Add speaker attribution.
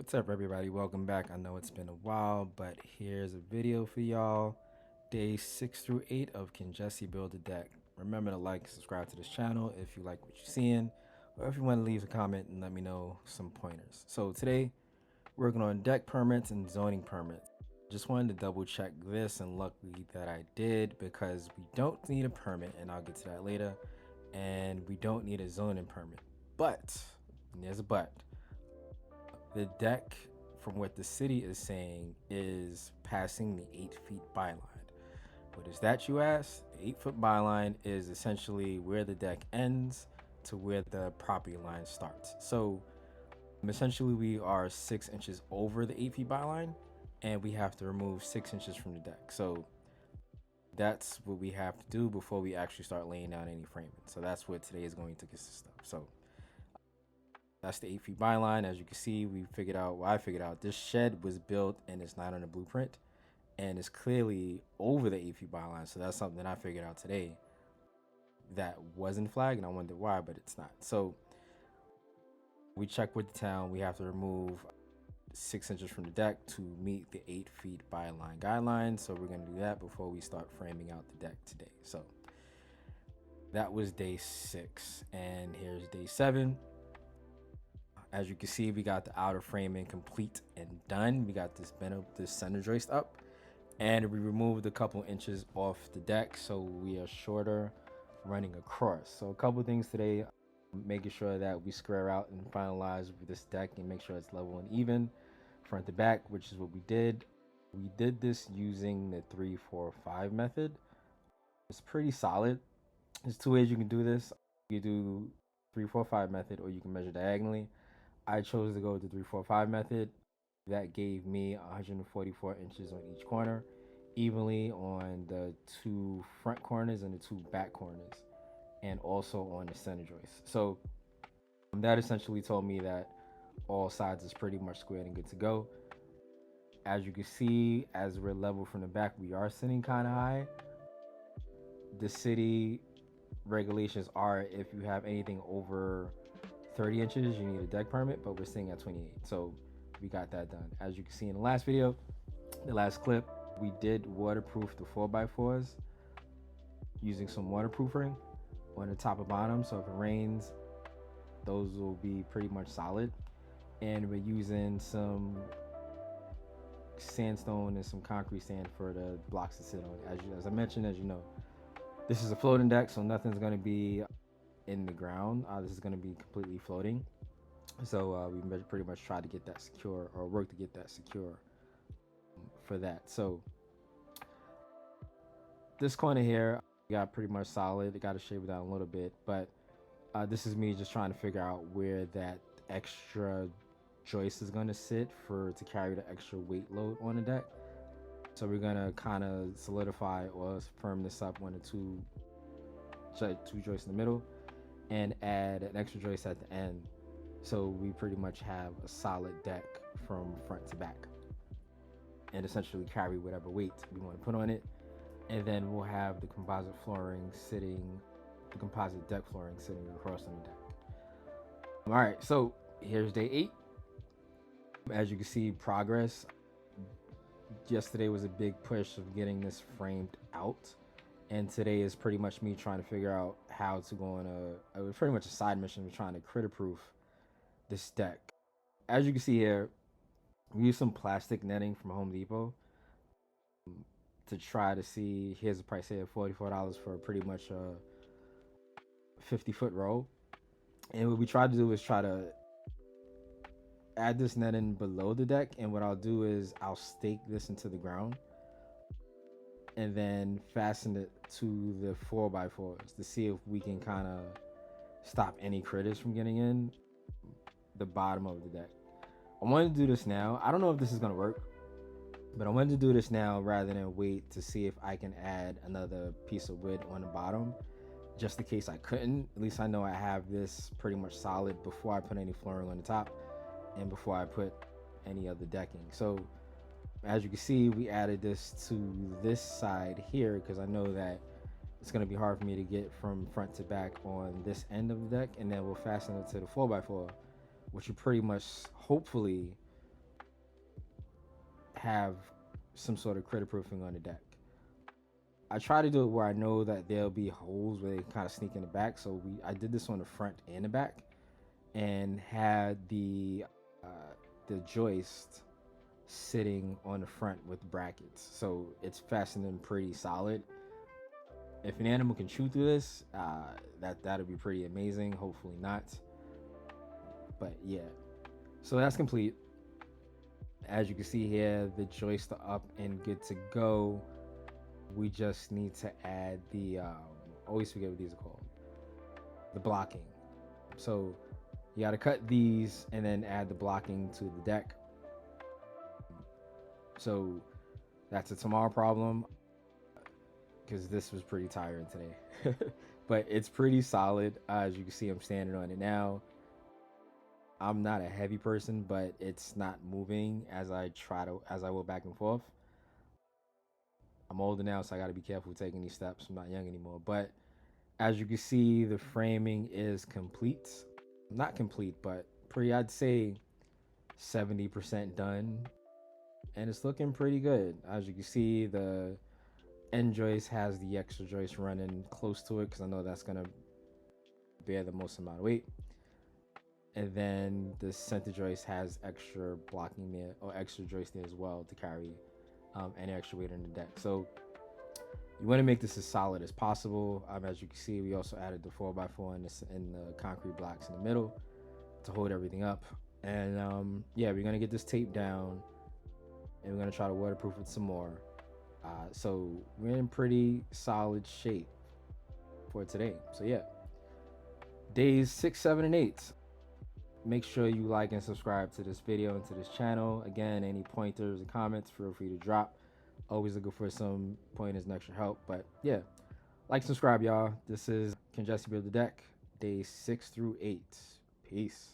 Speaker 1: What's up, everybody? Welcome back. I know it's been a while, but here's a video for y'all. Day 6 through 8 of Can Jesse Build a Deck. Remember to like and subscribe to this channel if you like what you're seeing, or if you want to leave a comment and let me know some pointers. So today, we're working on deck permits and zoning permits. Just wanted to double check this, and luckily that I did, because we don't need a permit, and I'll get to that later, and we don't need a zoning permit. But, and there's a but, the deck, from what the city is saying, is passing the 8 feet byline. What is that, you ask? The 8 foot byline is essentially where the deck ends to where the property line starts. So essentially, we are 6 inches over the 8 feet byline, and we have to remove 6 inches from the deck. So that's what we have to do before we actually start laying down any framing. So that's what today is going to consist of. So that's the 8 feet byline. As you can see, we figured out, well, I figured out this shed was built and it's not on the blueprint, and it's clearly over the 8 feet byline. So that's something that I figured out today that wasn't flagged, and I wondered why, but it's not. So we checked with the town. We have to remove 6 inches from the deck to meet the 8 feet byline guidelines. So we're going to do that before we start framing out the deck today. So that was day 6, and here's day 7. As you can see, we got the outer framing complete and done. We got this bent up, this center joist up, and we removed a couple inches off the deck, so we are shorter running across. So a couple things today, making sure that we square out and finalize with this deck and make sure it's level and even front to back, which is what we did. We did this using the 3-4-5 method. It's pretty solid. There's two ways you can do this. You do 3-4-5 method, or you can measure diagonally. I chose to go with the 3-4-5 method. That gave me 144 inches on each corner, evenly on the 2 front corners and the 2 back corners, and also on the center joist. So that essentially told me that all sides is pretty much squared and good to go. As you can see, as we're level from the back, we are sitting kind of high. The city regulations are, if you have anything over 30 inches, you need a deck permit, but we're sitting at 28, so we got that done. As you can see in the last video, the last clip, we did waterproof the 4x4s using some waterproofing on the top and bottom, so if it rains, those will be pretty much solid. And we're using some sandstone and some concrete sand for the blocks to sit on. As I mentioned, as you know, this is a floating deck, so nothing's going to be in the ground. This is going to be completely floating, so we pretty much try to get that secure, or work to get that secure for that. So this corner here got pretty much solid. It got to shave it down a little bit, but this is me just trying to figure out where that extra joist is going to sit to carry the extra weight load on the deck. So we're going to kind of solidify or firm this up on the two joists in the middle, and add an extra joist at the end, so we pretty much have a solid deck from front to back, and essentially carry whatever weight we want to put on it. And then we'll have the composite deck flooring sitting across on the deck. All right, so here's day 8. As you can see, progress. Yesterday was a big push of getting this framed out, and today is pretty much me trying to figure out how to go on it was pretty much a side mission of trying to critter proof this deck. As you can see here, we use some plastic netting from Home Depot to try to see. Here's the price here, $44 for pretty much a 50-foot row. And what we tried to do is try to add this netting below the deck, and what I'll do is I'll stake this into the ground and then fasten it to the 4x4s to see if we can kind of stop any critters from getting in the bottom of the deck. I wanted to do this now. I don't know if this is going to work, but I wanted to do this now rather than wait to see if I can add another piece of wood on the bottom, just in case I couldn't. At least I know I have this pretty much solid before I put any flooring on the top and before I put any other decking. So as you can see, we added this to this side here because I know that it's going to be hard for me to get from front to back on this end of the deck, and then we'll fasten it to the 4x4, which will pretty much hopefully have some sort of critter proofing on the deck. I try to do it where I know that there'll be holes where they kind of sneak in the back. So I did this on the front and the back, and had the joist sitting on the front with brackets, so it's fastened in pretty solid. If an animal can chew through this, that'll be pretty amazing. Hopefully not, but yeah. So that's complete. As you can see here, the joists are up and good to go. We just need to add the always forget what these are called, the blocking. So you got to cut these and then add the blocking to the deck. So that's a tomorrow problem, because this was pretty tiring today. But it's pretty solid. As you can see, I'm standing on it now. I'm not a heavy person, but it's not moving as I go back and forth. I'm older now, so I got to be careful taking these steps. I'm not young anymore. But as you can see, the framing is complete. Not complete, but pretty, I'd say 70% done. And it's looking pretty good. As you can see, the end joist has the extra joist running close to it, because I know that's going to bear the most amount of weight. And then the center joist has extra blocking there, or extra joist there as well, to carry any extra weight on the deck. So you want to make this as solid as possible. As you can see, we also added the 4x4 in the concrete blocks in the middle to hold everything up. And yeah, we're going to get this tape down, and we're going to try to waterproof it some more. So we're in pretty solid shape for today. So yeah, days 6, 7, and 8. Make sure you like and subscribe to this video and to this channel. Again, any pointers and comments, feel free to drop. Always looking for some pointers and extra help. But yeah, like, subscribe, y'all. This is Can Jesse Build the Deck, days 6 through 8. Peace.